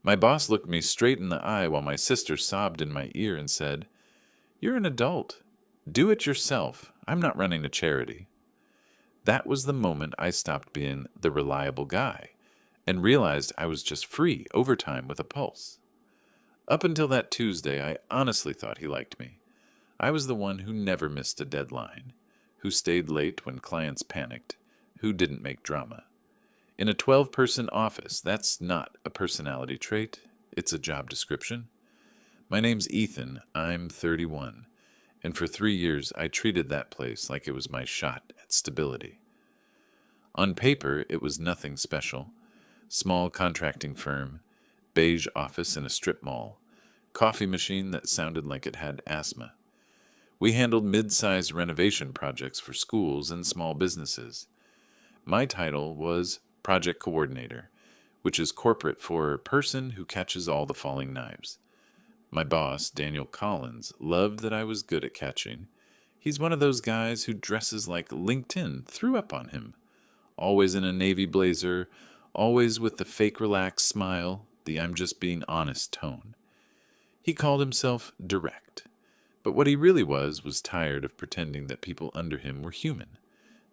My boss looked me straight in the eye while my sister sobbed in my ear and said, "You're an adult. Do it yourself. I'm not running a charity." That was the moment I stopped being the reliable guy and realized I was just free overtime with a pulse. Up until that Tuesday, I honestly thought he liked me. I was the one who never missed a deadline, who stayed late when clients panicked, who didn't make drama. In a 12-person office, that's not a personality trait, it's a job description. My name's Ethan, I'm 31, and for 3 years I treated that place like it was my shot at stability. On paper, it was nothing special. Small contracting firm, beige office in a strip mall, coffee machine that sounded like it had asthma. We handled mid-sized renovation projects for schools and small businesses. My title was Project Coordinator, which is corporate for person who catches all the falling knives. My boss, Daniel Collins, loved that I was good at catching. He's one of those guys who dresses like LinkedIn threw up on him. Always in a navy blazer, always with the fake relaxed smile, the I'm just being honest tone. He called himself direct, but what he really was tired of pretending that people under him were human.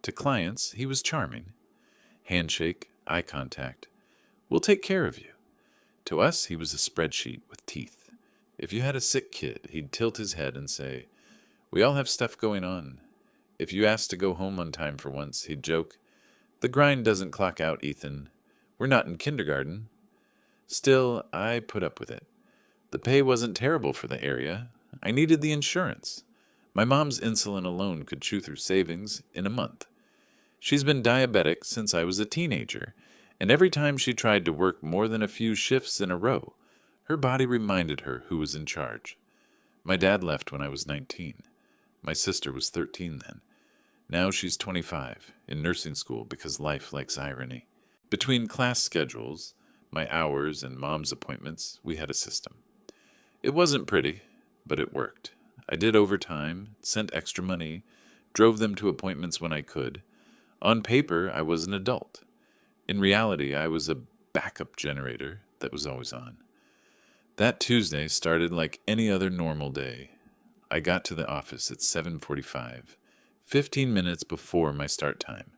To clients, he was charming. Handshake, eye contact. "We'll take care of you." To us, he was a spreadsheet with teeth. If you had a sick kid, he'd tilt his head and say, "We all have stuff going on." If you asked to go home on time for once, he'd joke, "The grind doesn't clock out, Ethan. We're not in kindergarten." Still, I put up with it. The pay wasn't terrible for the area. I needed the insurance. My mom's insulin alone could chew through savings in a month. She's been diabetic since I was a teenager, and every time she tried to work more than a few shifts in a row, her body reminded her who was in charge. My dad left when I was 19. My sister was 13 then. Now she's 25, in nursing school because life likes irony. Between class schedules, my hours, and mom's appointments, we had a system. It wasn't pretty, but it worked. I did overtime, sent extra money, drove them to appointments when I could. On paper, I was an adult. In reality, I was a backup generator that was always on. That Tuesday started like any other normal day. I got to the office at 7:45, 15 minutes before my start time,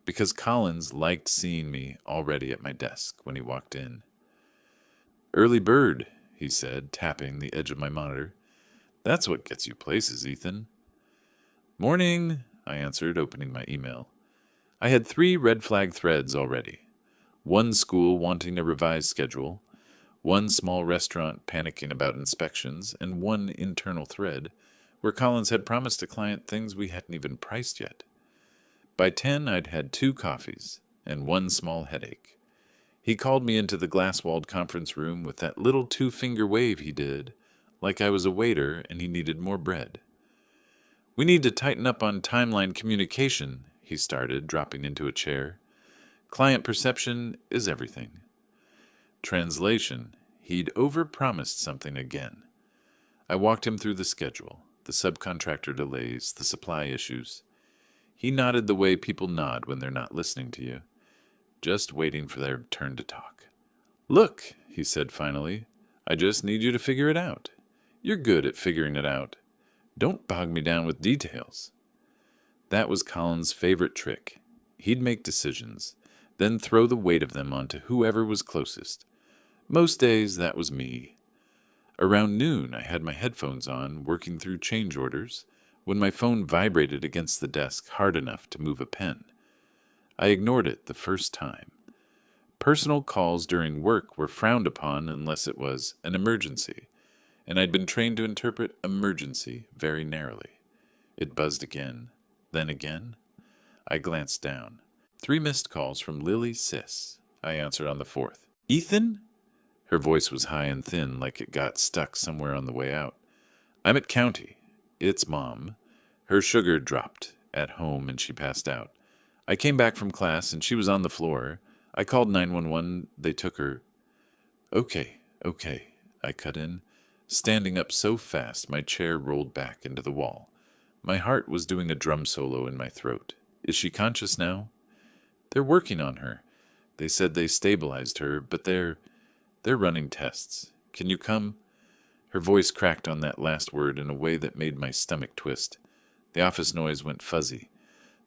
because Collins liked seeing me already at my desk when he walked in. "Early bird," he said, tapping the edge of my monitor. "That's what gets you places, Ethan." "Morning," I answered, opening my email. I had 3 red flag threads already. One school wanting a revised schedule, one small restaurant panicking about inspections, and one internal thread where Collins had promised a client things we hadn't even priced yet. By 10, I'd had 2 coffees and 1 small headache. He called me into the glass-walled conference room with that little 2-finger wave he did, like I was a waiter and he needed more bread. "We need to tighten up on timeline communication," he started, dropping into a chair. "Client perception is everything." Translation, he'd overpromised something again. I walked him through the schedule, the subcontractor delays, the supply issues. He nodded the way people nod when they're not listening to you, just waiting for their turn to talk. "Look," he said finally, "I just need you to figure it out. You're good at figuring it out. Don't bog me down with details." That was Colin's favorite trick. He'd make decisions, then throw the weight of them onto whoever was closest. Most days, that was me. Around noon, I had my headphones on, working through change orders, when my phone vibrated against the desk hard enough to move a pen. I ignored it the first time. Personal calls during work were frowned upon unless it was an emergency, and I'd been trained to interpret emergency very narrowly. It buzzed again, then again. I glanced down. 3 missed calls from Lily Sis. I answered on the 4th. "Ethan?" Her voice was high and thin, like it got stuck somewhere on the way out. "I'm at County. It's Mom. Her sugar dropped at home and she passed out. I came back from class and she was on the floor. I called 911. They took her." Okay, I cut in, standing up so fast my chair rolled back into the wall. My heart was doing a drum solo in my throat. "Is she conscious now?" "They're working on her. They said they stabilized her, but they're..." They're running tests. Can you come? Her voice cracked on that last word in a way that made my stomach twist. The office noise went fuzzy.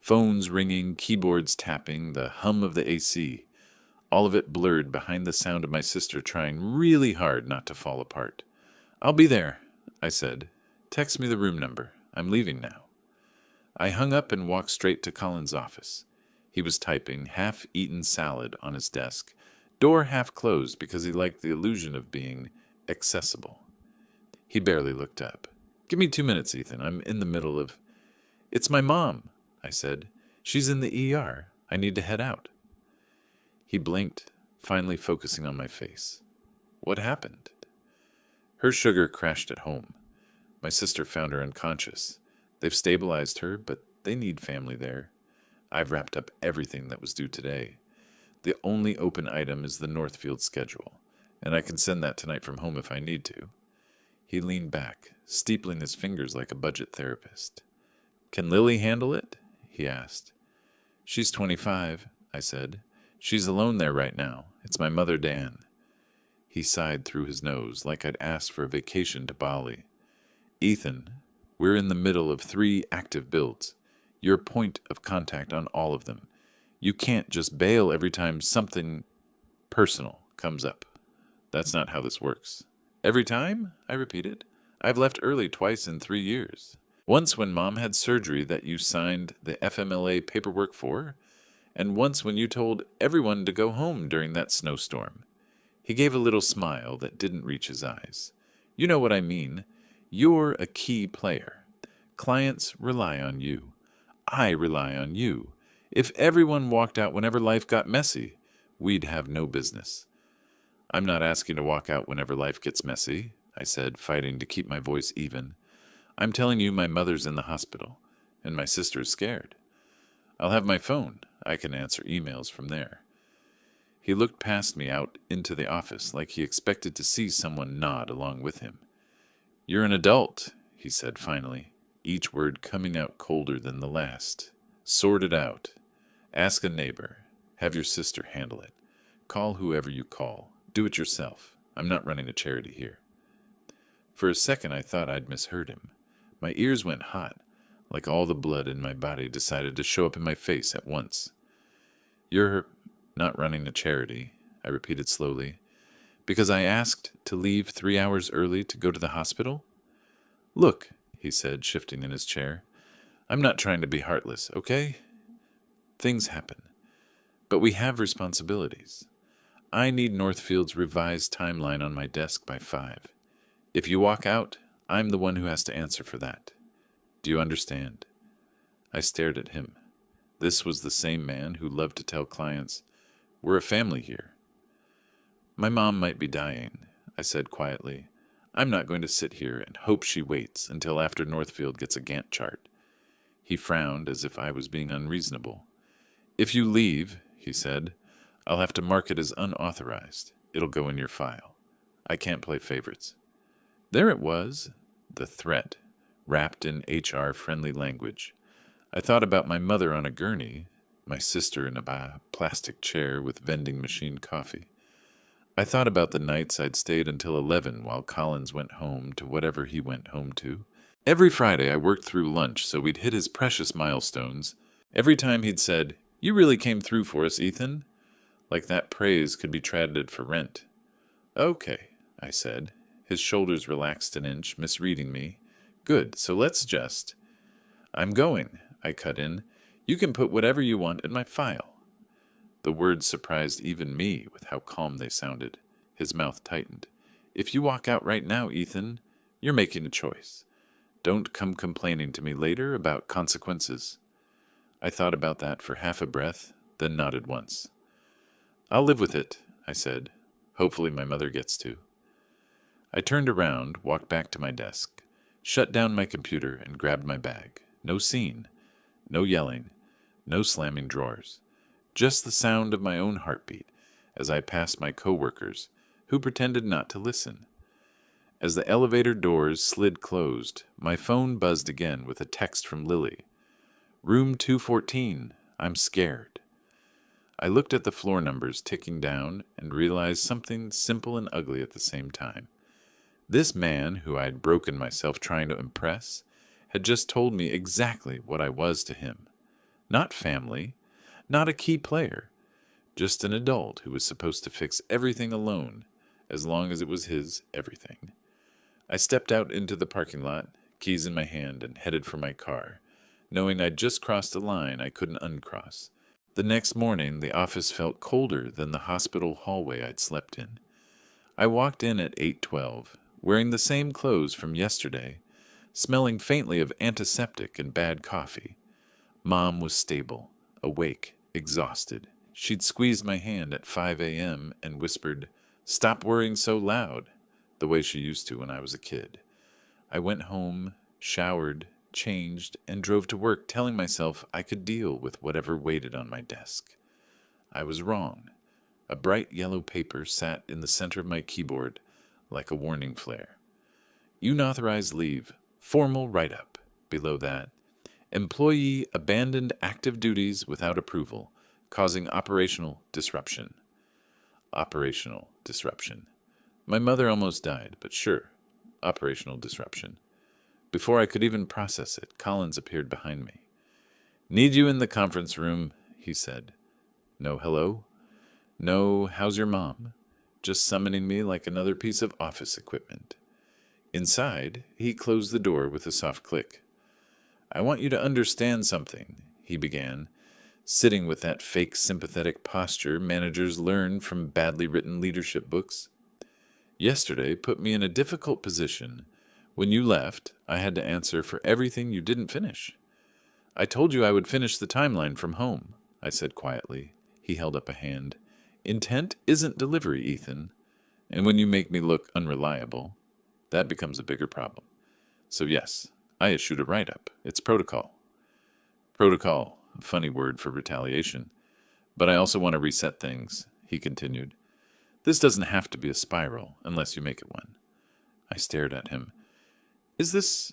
Phones ringing, keyboards tapping, the hum of the AC. All of it blurred behind the sound of my sister trying really hard not to fall apart. I'll be there, I said. Text me the room number. I'm leaving now. I hung up and walked straight to Colin's office. He was typing half-eaten salad on his desk, door half closed because he liked the illusion of being accessible. He barely looked up. Give me 2 minutes, Ethan. I'm in the middle of... It's my mom, I said. She's in the ER. I need to head out. He blinked, finally focusing on my face. What happened? Her sugar crashed at home. My sister found her unconscious. They've stabilized her, but they need family there. I've wrapped up everything that was due today. The only open item is the Northfield schedule, and I can send that tonight from home if I need to. He leaned back, steepling his fingers like a budget therapist. Can Lily handle it? He asked. She's 25, I said. She's alone there right now. It's my mother, Dan. He sighed through his nose like I'd asked for a vacation to Bali. Ethan, we're in the middle of 3 active builds. You're point of contact on all of them. You can't just bail every time something personal comes up. That's not how this works. Every time? I repeated. I've left early twice in 3 years. Once when Mom had surgery that you signed the FMLA paperwork for, and once when you told everyone to go home during that snowstorm. He gave a little smile that didn't reach his eyes. You know what I mean. You're a key player. Clients rely on you. I rely on you. If everyone walked out whenever life got messy, we'd have no business. I'm not asking to walk out whenever life gets messy, I said, fighting to keep my voice even. I'm telling you my mother's in the hospital, and my sister's scared. I'll have my phone. I can answer emails from there. He looked past me out into the office like he expected to see someone nod along with him. You're an adult, he said finally, each word coming out colder than the last. Sort it out. Ask a neighbor. Have your sister handle it. Call whoever you call. Do it yourself. I'm not running a charity here. For a second I thought I'd misheard him. My ears went hot, like all the blood in my body decided to show up in my face at once. You're not running a charity, I repeated slowly, because I asked to leave 3 hours early to go to the hospital? Look, he said, shifting in his chair, I'm not trying to be heartless, okay? Things happen, but we have responsibilities. I need Northfield's revised timeline on my desk by 5. If you walk out, I'm the one who has to answer for that. Do you understand? I stared at him. This was the same man who loved to tell clients, we're a family here. My mom might be dying, I said quietly. I'm not going to sit here and hope she waits until after Northfield gets a Gantt chart. He frowned as if I was being unreasonable. If you leave, he said, I'll have to mark it as unauthorized. It'll go in your file. I can't play favorites. There it was, the threat, wrapped in HR-friendly language. I thought about my mother on a gurney, my sister in a plastic chair with vending machine coffee. I thought about the nights I'd stayed until 11 while Collins went home to whatever he went home to. Every Friday I worked through lunch so we'd hit his precious milestones. Every time he'd said, You really came through for us, Ethan. Like that praise could be traded for rent. Okay, I said. His shoulders relaxed an inch, misreading me. Good, so let's just... I'm going, I cut in. You can put whatever you want in my file. The words surprised even me with how calm they sounded. His mouth tightened. If you walk out right now, Ethan, you're making a choice. Don't come complaining to me later about consequences. I thought about that for half a breath, then nodded once. I'll live with it, I said. Hopefully my mother gets to. I turned around, walked back to my desk, shut down my computer, and grabbed my bag. No scene, no yelling, no slamming drawers. Just the sound of my own heartbeat as I passed my coworkers, who pretended not to listen. As the elevator doors slid closed, my phone buzzed again with a text from Lily. Room 214, I'm scared. I looked at the floor numbers ticking down and realized something simple and ugly at the same time. This man, who I'd broken myself trying to impress, had just told me exactly what I was to him. Not family, not a key player, just an adult who was supposed to fix everything alone, as long as it was his everything. I stepped out into the parking lot, keys in my hand, and headed for my car, knowing I'd just crossed a line I couldn't uncross. The next morning, the office felt colder than the hospital hallway I'd slept in. I walked in at 8:12, wearing the same clothes from yesterday, smelling faintly of antiseptic and bad coffee. Mom was stable, awake, exhausted. She'd squeezed my hand at 5 a.m. and whispered, "Stop worrying so loud," the way she used to when I was a kid. I went home, showered, changed, and drove to work telling myself I could deal with whatever waited on my desk. I was wrong. A bright yellow paper sat in the center of my keyboard like a warning flare. Unauthorized leave, formal write-up. Below that, employee abandoned active duties without approval, causing operational disruption. Operational disruption. My mother almost died, but sure, operational disruption. Before I could even process it, Collins appeared behind me. "Need you in the conference room," he said. No hello? No, how's your mom? Just summoning me like another piece of office equipment. Inside, he closed the door with a soft click. "I want you to understand something," he began, sitting with that fake sympathetic posture managers learn from badly written leadership books. "Yesterday put me in a difficult position. When you left, I had to answer for everything you didn't finish. I told you I would finish the timeline from home," I said quietly. He held up a hand. "Intent isn't delivery, Ethan. And when you make me look unreliable, that becomes a bigger problem. So yes, I issued a write-up. It's protocol." Protocol, a funny word for retaliation. "But I also want to reset things," he continued. "This doesn't have to be a spiral unless you make it one." I stared at him. "Is this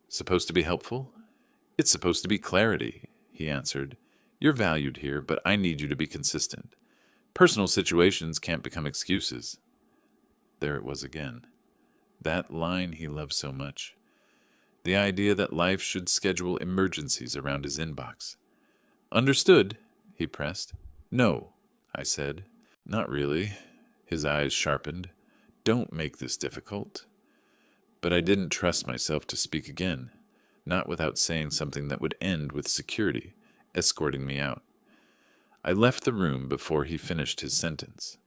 supposed to be helpful?" "It's supposed to be clarity," he answered. "You're valued here, but I need you to be consistent. Personal situations can't become excuses." There it was again. That line he loved so much. The idea that life should schedule emergencies around his inbox. "Understood," he pressed. "No," I said. "Not really." His eyes sharpened. "Don't make this difficult." But I didn't trust myself to speak again, not without saying something that would end with security escorting me out. I left the room before he finished his sentence.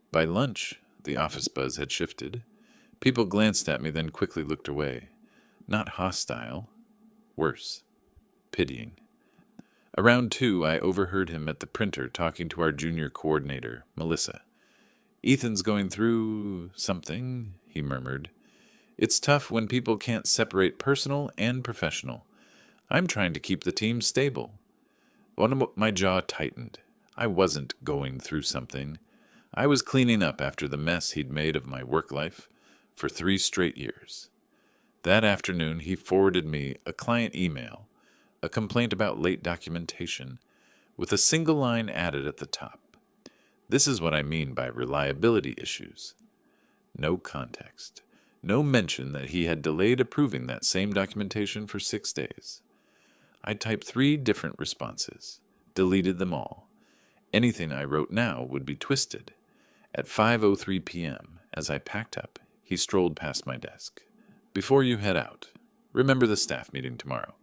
By lunch, the office buzz had shifted. People glanced at me, then quickly looked away. Not hostile. Worse. Pitying. Around 2, I overheard him at the printer talking to our junior coordinator, Melissa. "Ethan's going through something," he murmured. "It's tough when people can't separate personal and professional. I'm trying to keep the team stable." My jaw tightened. I wasn't going through something. I was cleaning up after the mess he'd made of my work life for 3 straight years. That afternoon, he forwarded me a client email, a complaint about late documentation, with a single line added at the top. This is what I mean by reliability issues. No context. No mention that he had delayed approving that same documentation for 6 days. I typed 3 different responses, deleted them all. Anything I wrote now would be twisted. At 5:03 p.m., as I packed up, he strolled past my desk. "Before you head out, remember the staff meeting tomorrow.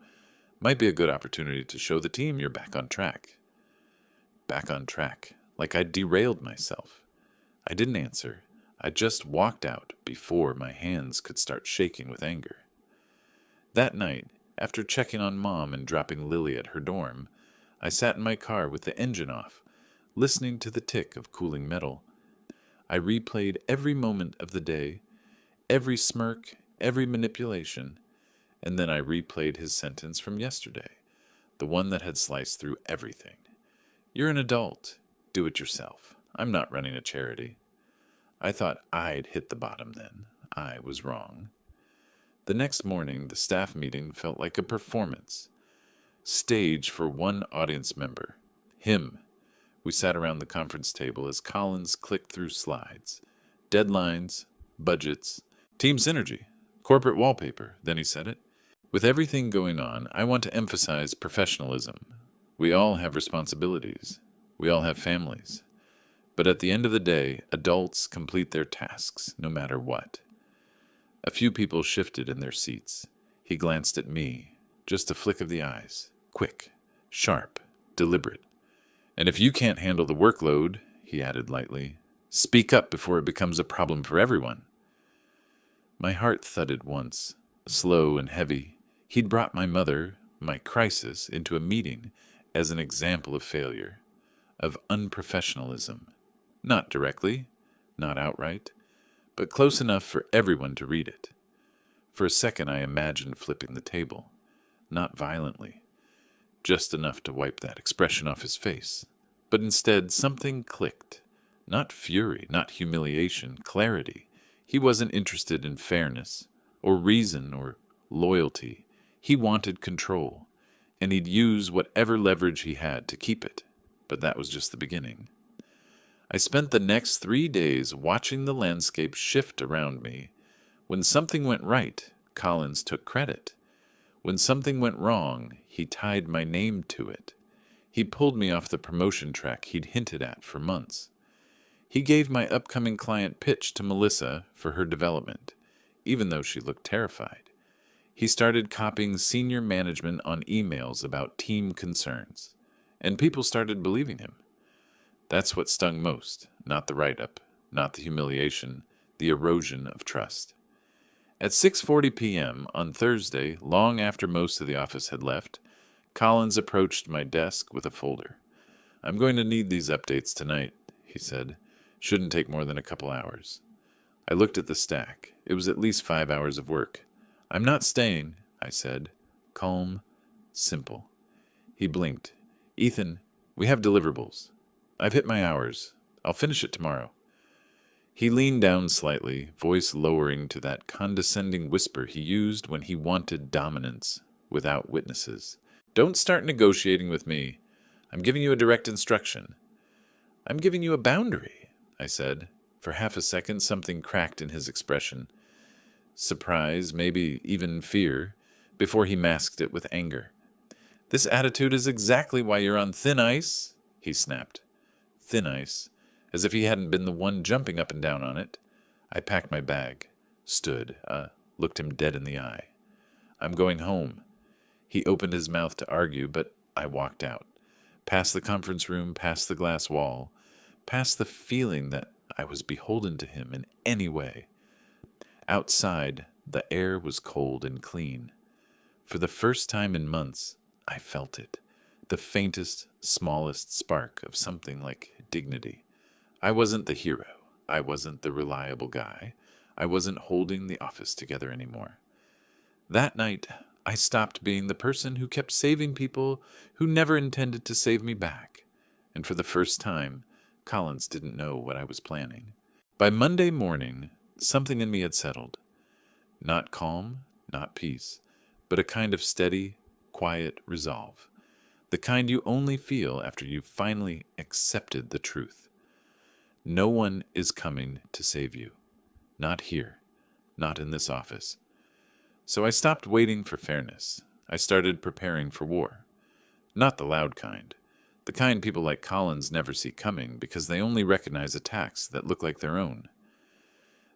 Might be a good opportunity to show the team you're back on track." Back on track, like I'd derailed myself. I didn't answer. I just walked out before my hands could start shaking with anger. That night, after checking on Mom and dropping Lily at her dorm, I sat in my car with the engine off, listening to the tick of cooling metal. I replayed every moment of the day, every smirk, every manipulation, and then I replayed his sentence from yesterday, the one that had sliced through everything. "You're an adult. Do it yourself. I'm not running a charity." I thought I'd hit the bottom then. I was wrong. The next morning, the staff meeting felt like a performance. Stage for one audience member. Him. We sat around the conference table as Collins clicked through slides. Deadlines, budgets, team synergy, corporate wallpaper. Then he said it. With everything going on, I want to emphasize professionalism. We all have responsibilities. We all have families. But at the end of the day, adults complete their tasks, no matter what. A few people shifted in their seats. He glanced at me. Just a flick of the eyes. Quick, sharp, deliberate. And if you can't handle the workload, he added lightly, speak up before it becomes a problem for everyone. My heart thudded once, slow and heavy. He'd brought my mother, my crisis, into a meeting as an example of failure, of unprofessionalism. Not directly, not outright, but close enough for everyone to read it. For a second I imagined flipping the table, not violently, just enough to wipe that expression off his face. But instead something clicked. Not fury, not humiliation, clarity. He wasn't interested in fairness, or reason, or loyalty. He wanted control, and he'd use whatever leverage he had to keep it. But that was just the beginning. I spent the next 3 days watching the landscape shift around me. When something went right, Collins took credit. When something went wrong, he tied my name to it. He pulled me off the promotion track he'd hinted at for months. He gave my upcoming client pitch to Melissa for her development, even though she looked terrified. He started copying senior management on emails about team concerns, and people started believing him. That's what stung most, not the write-up, not the humiliation, the erosion of trust. At 6:40 p.m. on Thursday, long after most of the office had left, Collins approached my desk with a folder. "I'm going to need these updates tonight," he said. "Shouldn't take more than a couple hours." I looked at the stack. It was at least 5 hours of work. "I'm not staying," I said. Calm, simple. He blinked. "Ethan, we have deliverables. I've hit my hours. I'll finish it tomorrow." He leaned down slightly, voice lowering to that condescending whisper he used when he wanted dominance, without witnesses. "Don't start negotiating with me. I'm giving you a direct instruction." "I'm giving you a boundary," I said. For half a second, something cracked in his expression. Surprise, maybe even fear, before he masked it with anger. "This attitude is exactly why you're on thin ice," he snapped. Thin ice, as if he hadn't been the one jumping up and down on it. I packed my bag, stood, looked him dead in the eye. "I'm going home." He opened his mouth to argue, but I walked out, past the conference room, past the glass wall, past the feeling that I was beholden to him in any way. Outside, the air was cold and clean. For the first time in months, I felt it, the faintest, smallest spark of something like dignity. I wasn't the hero. I wasn't the reliable guy. I wasn't holding the office together anymore. That night, I stopped being the person who kept saving people who never intended to save me back. And for the first time, Collins didn't know what I was planning. By Monday morning, something in me had settled. Not calm, not peace, but a kind of steady, quiet resolve. The kind you only feel after you've finally accepted the truth. No one is coming to save you. Not here. Not in this office. So I stopped waiting for fairness. I started preparing for war. Not the loud kind. The kind people like Collins never see coming because they only recognize attacks that look like their own.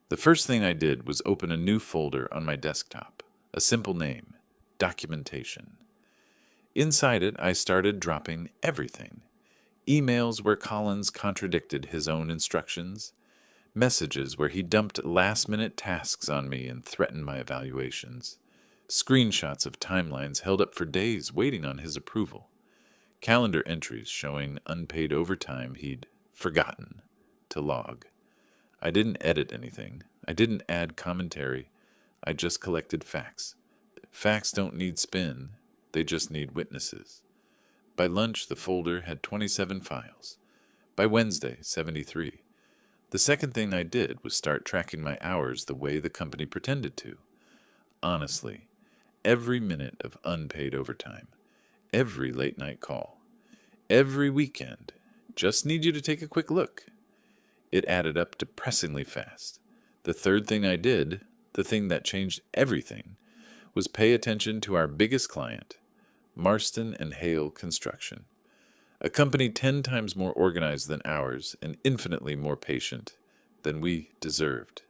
The first thing I did was open a new folder on my desktop. A simple name. Documentation. Inside it, I started dropping everything. Emails where Collins contradicted his own instructions. Messages where he dumped last-minute tasks on me and threatened my evaluations. Screenshots of timelines held up for days waiting on his approval. Calendar entries showing unpaid overtime he'd forgotten to log. I didn't edit anything. I didn't add commentary. I just collected facts. Facts don't need spin. They just need witnesses. By lunch, the folder had 27 files. By Wednesday, 73. The second thing I did was start tracking my hours the way the company pretended to. Honestly, every minute of unpaid overtime, every late-night call, every weekend, Just need you to take a quick look. It added up depressingly fast. The third thing I did, the thing that changed everything, was pay attention to our biggest client, Marston and Hale Construction, a company 10 times more organized than ours and infinitely more patient than we deserved.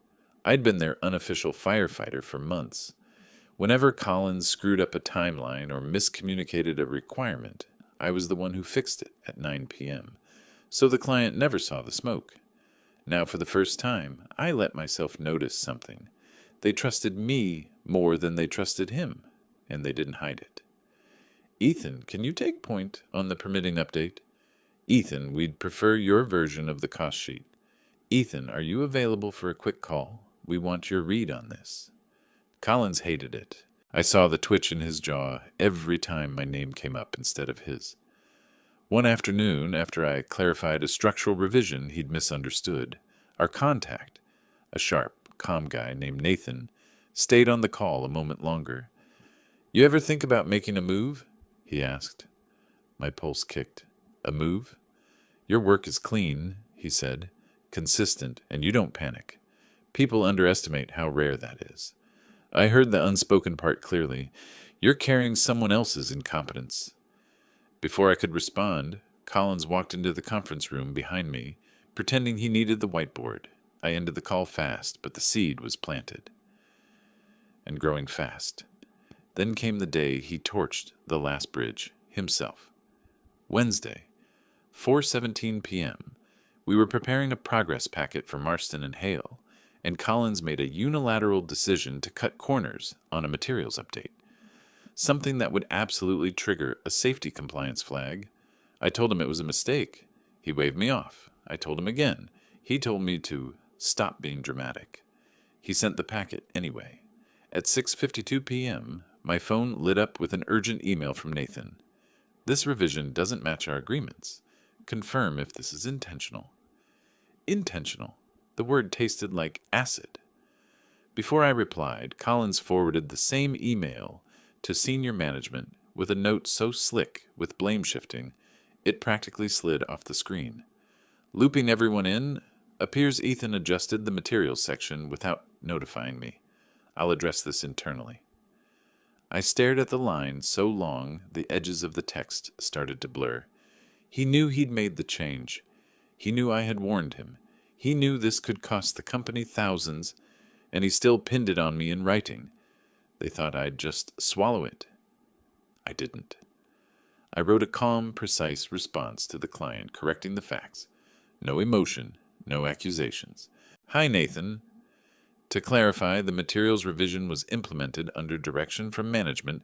I'd been their unofficial firefighter for months. Whenever Collins screwed up a timeline or miscommunicated a requirement, I was the one who fixed it at 9 p.m., so the client never saw the smoke. Now, for the first time, I let myself notice something. They trusted me more than they trusted him, and they didn't hide it. Ethan, can you take point on the permitting update? Ethan, we'd prefer your version of the cost sheet. Ethan, are you available for a quick call? We want your read on this. Collins hated it. I saw the twitch in his jaw every time my name came up instead of his. One afternoon, after I clarified a structural revision he'd misunderstood, our contact, a sharp, calm guy named Nathan, stayed on the call a moment longer. You ever think about making a move? He asked. My pulse kicked. A move? Your work is clean, he said, consistent, and you don't panic. People underestimate how rare that is. I heard the unspoken part clearly. You're carrying someone else's incompetence. Before I could respond, Collins walked into the conference room behind me, pretending he needed the whiteboard. I ended the call fast, but the seed was planted. And growing fast. Then came the day he torched the last bridge, himself. Wednesday, 4:17 p.m. We were preparing a progress packet for Marston and Hale, and Collins made a unilateral decision to cut corners on a materials update. Something that would absolutely trigger a safety compliance flag. I told him it was a mistake. He waved me off. I told him again. He told me to stop being dramatic. He sent the packet anyway. At 6:52 p.m., my phone lit up with an urgent email from Nathan. This revision doesn't match our agreements. Confirm if this is intentional. Intentional. The word tasted like acid. Before I replied, Collins forwarded the same email to senior management with a note so slick with blame shifting, it practically slid off the screen. Looping everyone in, appears Ethan adjusted the materials section without notifying me. I'll address this internally. I stared at the line so long the edges of the text started to blur. He knew he'd made the change. He knew I had warned him. He knew this could cost the company thousands, and he still pinned it on me in writing. They thought I'd just swallow it. I didn't. I wrote a calm, precise response to the client, correcting the facts. No emotion, no accusations. Hi, Nathan. To clarify, the materials revision was implemented under direction from management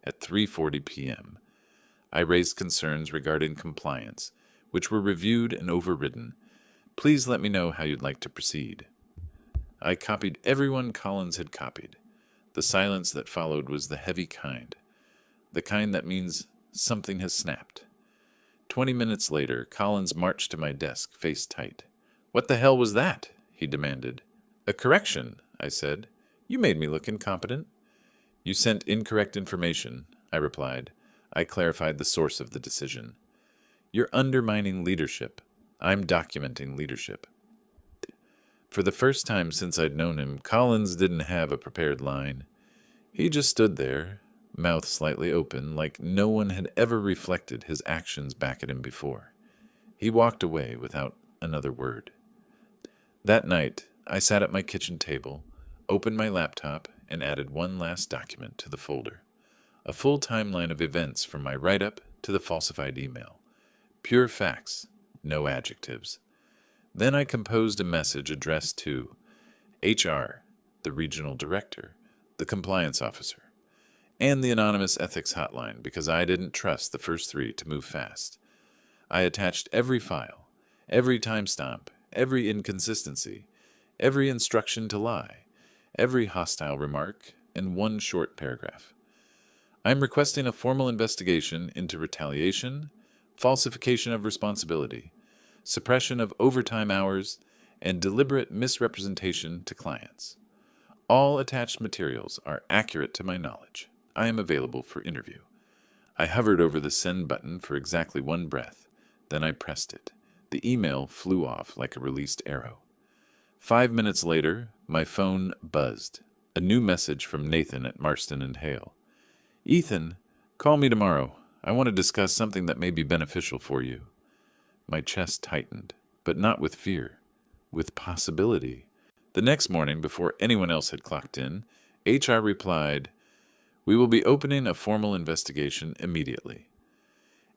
at 3:40 p.m. I raised concerns regarding compliance, which were reviewed and overridden. Please let me know how you'd like to proceed. I copied everyone Collins had copied. The silence that followed was the heavy kind. The kind that means something has snapped. 20 minutes later, Collins marched to my desk, face tight. What the hell was that? He demanded. A correction, I said. You made me look incompetent. You sent incorrect information, I replied. I clarified the source of the decision. You're undermining leadership. I'm documenting leadership. For the first time since I'd known him, Collins didn't have a prepared line. He just stood there, mouth slightly open, like no one had ever reflected his actions back at him before. He walked away without another word. That night, I sat at my kitchen table, opened my laptop, and added one last document to the folder. A full timeline of events from my write-up to the falsified email. Pure facts, no adjectives. Then I composed a message addressed to HR, the regional director, the compliance officer, and the anonymous ethics hotline because I didn't trust the first three to move fast. I attached every file, every timestamp, every inconsistency, every instruction to lie, every hostile remark, in one short paragraph. I'm requesting a formal investigation into retaliation, falsification of responsibility, suppression of overtime hours, and deliberate misrepresentation to clients. All attached materials are accurate to my knowledge. I am available for interview. I hovered over the send button for exactly one breath. Then I pressed it. The email flew off like a released arrow. 5 minutes later, my phone buzzed. A new message from Nathan at Marston and Hale. "Ethan, call me tomorrow. I want to discuss something that may be beneficial for you." My chest tightened, but not with fear, with possibility. The next morning, before anyone else had clocked in, HR replied, "We will be opening a formal investigation immediately."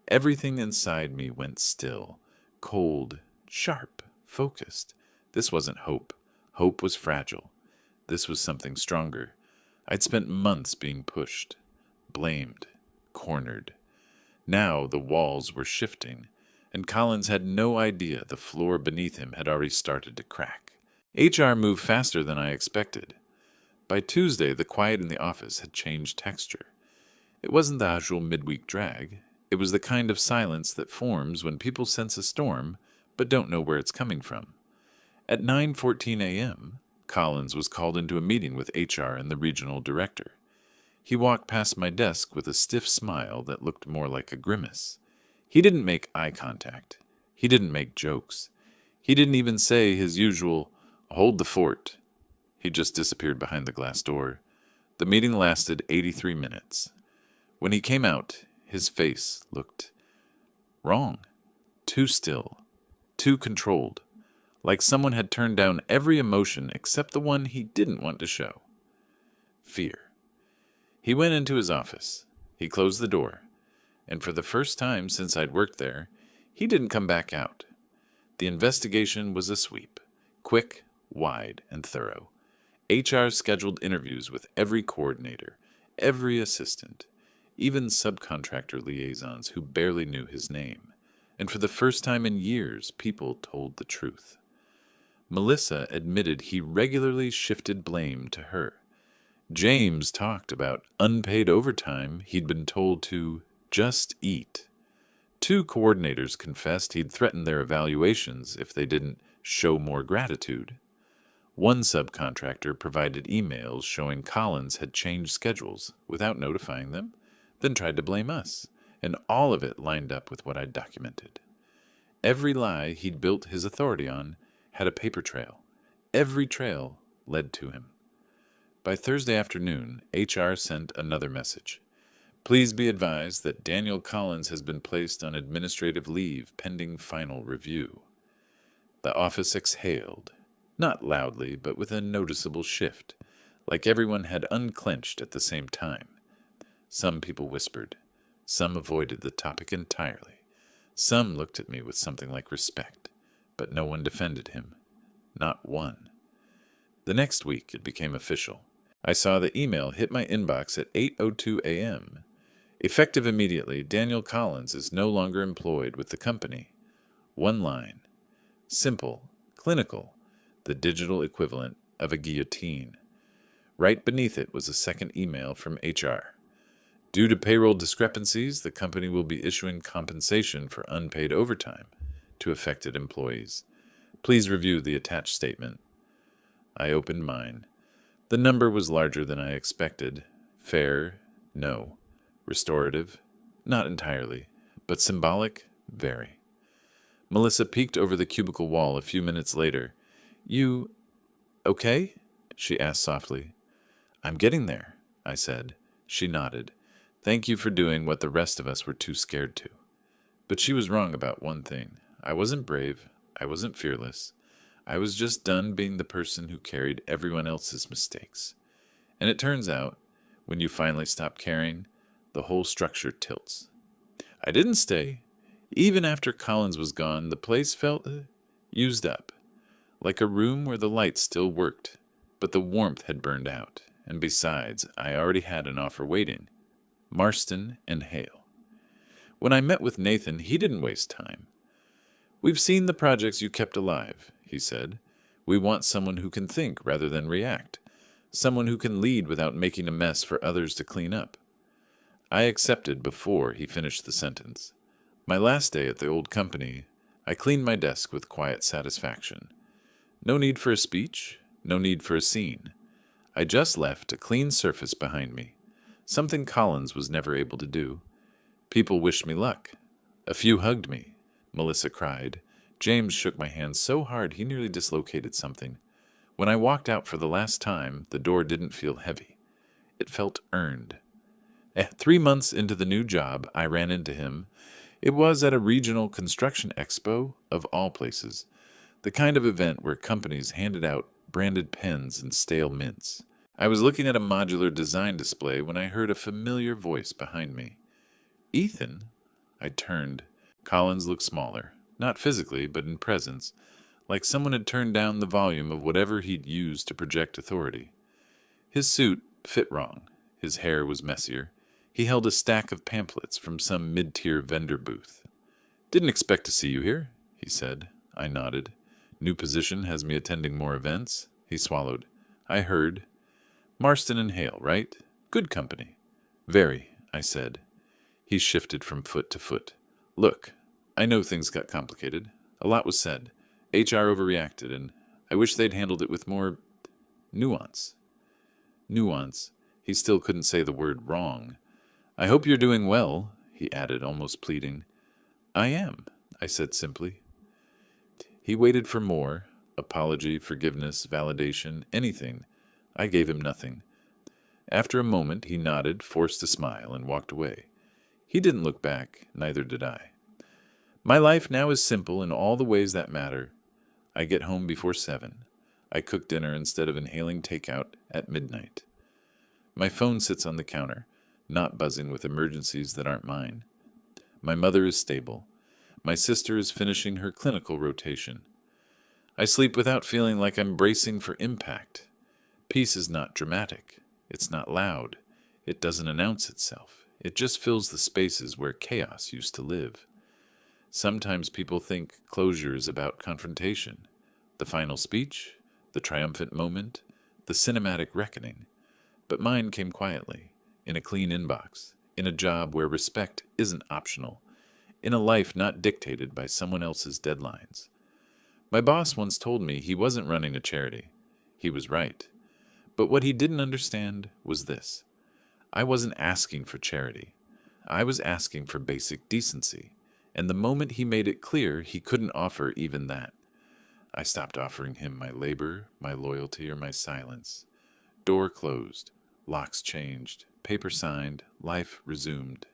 Everything inside me went still, cold, sharp, focused. This wasn't hope. Hope was fragile. This was something stronger. I'd spent months being pushed, blamed, cornered. Now the walls were shifting, and Collins had no idea the floor beneath him had already started to crack. HR moved faster than I expected. By Tuesday, the quiet in the office had changed texture. It wasn't the usual midweek drag. It was the kind of silence that forms when people sense a storm but don't know where it's coming from. At 9:14 a.m., Collins was called into a meeting with HR and the regional director. He walked past my desk with a stiff smile that looked more like a grimace. He didn't make eye contact. He didn't make jokes. He didn't even say his usual, "Hold the fort." He just disappeared behind the glass door. The meeting lasted 83 minutes. When he came out, his face looked wrong, too still, too controlled, like someone had turned down every emotion except the one he didn't want to show. Fear. He went into his office. He closed the door. And for the first time since I'd worked there, he didn't come back out. The investigation was a sweep, quick, wide, and thorough. HR scheduled interviews with every coordinator, every assistant, even subcontractor liaisons who barely knew his name. And for the first time in years, people told the truth. Melissa admitted he regularly shifted blame to her. James talked about unpaid overtime he'd been told to just eat. 2 coordinators confessed he'd threatened their evaluations if they didn't show more gratitude. 1 subcontractor provided emails showing Collins had changed schedules without notifying them, then tried to blame us, and all of it lined up with what I'd documented. Every lie he'd built his authority on had a paper trail. Every trail led to him. By Thursday afternoon, HR sent another message. "Please be advised that Daniel Collins has been placed on administrative leave pending final review." The office exhaled, not loudly, but with a noticeable shift, like everyone had unclenched at the same time. Some people whispered. Some avoided the topic entirely. Some looked at me with something like respect, but no one defended him. Not one. The next week, it became official. I saw the email hit my inbox at 8:02 a.m. Effective immediately, Daniel Collins is no longer employed with the company. 1 line. Simple, clinical, the digital equivalent of a guillotine. Right beneath it was a second email from HR. "Due to payroll discrepancies, the company will be issuing compensation for unpaid overtime to affected employees. Please review the attached statement." I opened mine. The number was larger than I expected. Fair? No. Restorative? Not entirely. But symbolic? Very. Melissa peeked over the cubicle wall a few minutes later. "You okay?" she asked softly. "I'm getting there," I said. She nodded. "Thank you for doing what the rest of us were too scared to." But she was wrong about one thing. I wasn't brave. I wasn't fearless. I was just done being the person who carried everyone else's mistakes. And it turns out, when you finally stop caring, the whole structure tilts. I didn't stay. Even after Collins was gone, the place felt used up, like a room where the lights still worked, but the warmth had burned out. And besides, I already had an offer waiting. Marston and Hale. When I met with Nathan, he didn't waste time. "We've seen the projects you kept alive," he said. "We want someone who can think rather than react. Someone who can lead without making a mess for others to clean up." I accepted before he finished the sentence. My last day at the old company, I cleaned my desk with quiet satisfaction. No need for a speech, no need for a scene. I just left a clean surface behind me, something Collins was never able to do. People wished me luck. A few hugged me. Melissa cried. James shook my hand so hard he nearly dislocated something. When I walked out for the last time, the door didn't feel heavy. It felt earned. 3 months into the new job, I ran into him. It was at a regional construction expo, of all places, the kind of event where companies handed out branded pens and stale mints. I was looking at a modular design display when I heard a familiar voice behind me. Ethan? I turned. Collins looked smaller, not physically, but in presence, like someone had turned down the volume of whatever he'd used to project authority. His suit fit wrong. His hair was messier. He held a stack of pamphlets from some mid-tier vendor booth. "Didn't expect to see you here," he said. I nodded. "New position has me attending more events?" He swallowed. "I heard. Marston and Hale, right? Good company." "Very," I said. He shifted from foot to foot. "Look, I know things got complicated. A lot was said. HR overreacted, and I wish they'd handled it with more nuance." Nuance. He still couldn't say the word wrong. "I hope you're doing well," he added, almost pleading. "I am," I said simply. He waited for more. Apology, forgiveness, validation, anything. I gave him nothing. After a moment, he nodded, forced a smile, and walked away. He didn't look back, neither did I. My life now is simple in all the ways that matter. I get home before 7. I cook dinner instead of inhaling takeout at midnight. My phone sits on the counter, not buzzing with emergencies that aren't mine. My mother is stable. My sister is finishing her clinical rotation. I sleep without feeling like I'm bracing for impact. Peace is not dramatic. It's not loud. It doesn't announce itself. It just fills the spaces where chaos used to live. Sometimes people think closure is about confrontation. The final speech, the triumphant moment, the cinematic reckoning. But mine came quietly, in a clean inbox, in a job where respect isn't optional, in a life not dictated by someone else's deadlines. My boss once told me he wasn't running a charity. He was right. But what he didn't understand was this. I wasn't asking for charity. I was asking for basic decency. And the moment he made it clear, he couldn't offer even that. I stopped offering him my labor, my loyalty, or my silence. Door closed. Locks changed. Paper signed. Life resumed.